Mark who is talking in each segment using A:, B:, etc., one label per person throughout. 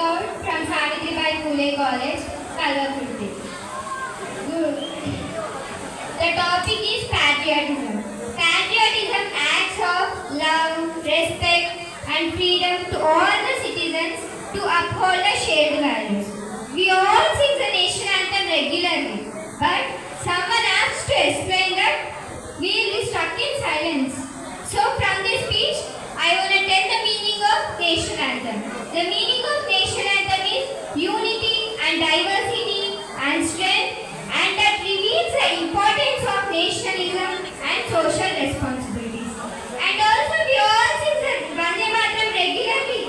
A: Gaur from Savitribai Phule College, Kalvakurti. The topic is patriotism. Patriotism acts of love, respect and freedom to all the citizens to uphold the shared values. We all sing the national anthem regularly, but someone asks to explain that we will be stuck in silence. So from this speech, I want to tell the meaning of national anthem. The meaning of national anthem is unity and diversity and strength, and that reveals the importance of nationalism and social responsibilities. And also we all sing the Vande Mataram regularly,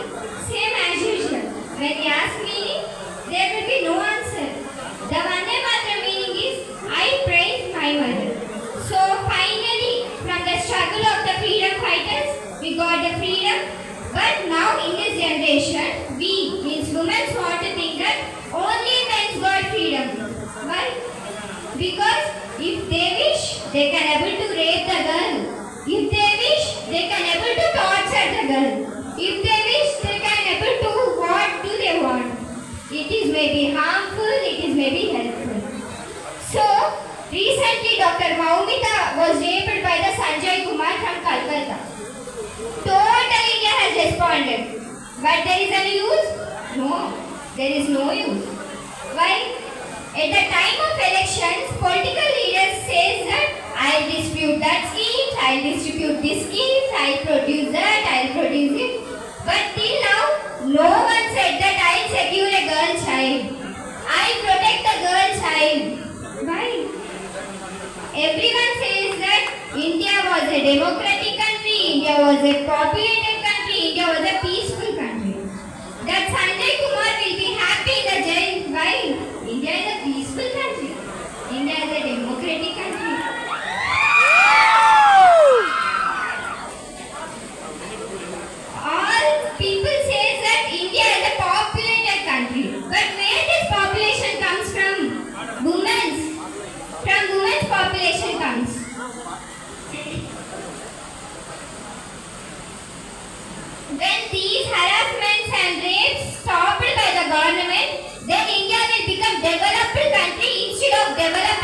A: same as usual. When you ask meaning, there will be no answer. The Vande Mataram meaning is I praise my mother. So finally, from the struggle of the freedom fighters, we got the freedom. But now in this generation, we, means women, want to think that only men got freedom. Why? Because if they wish, they can able to rape the girl. If they wish, they can able to torture the girl. If they wish, they can able to what do they want. It is maybe harmful, it is maybe helpful. So, recently Dr. Maumita was raped by the Sanjay Kumar from Calcutta. Total India has responded. But there is any use? No, there is no use. Why? At the time of elections, political leaders say that I'll distribute that schemes, I'll distribute this schemes, I'll produce that, I'll produce it. But till now, no one said that I'll secure a girl child. I'll protect the girl child. Why? Everyone says that India was a democratic country, India was a populated country, India was a peaceful country. That Sanjay Kumar will be happy in the jail. Why? India is a peaceful country. India is a democratic country. All people say that India is a populated country. But where this population comes from? Women's. From women's population comes. When these harassments and rapes stopped by the government, then India will become developed country instead of developed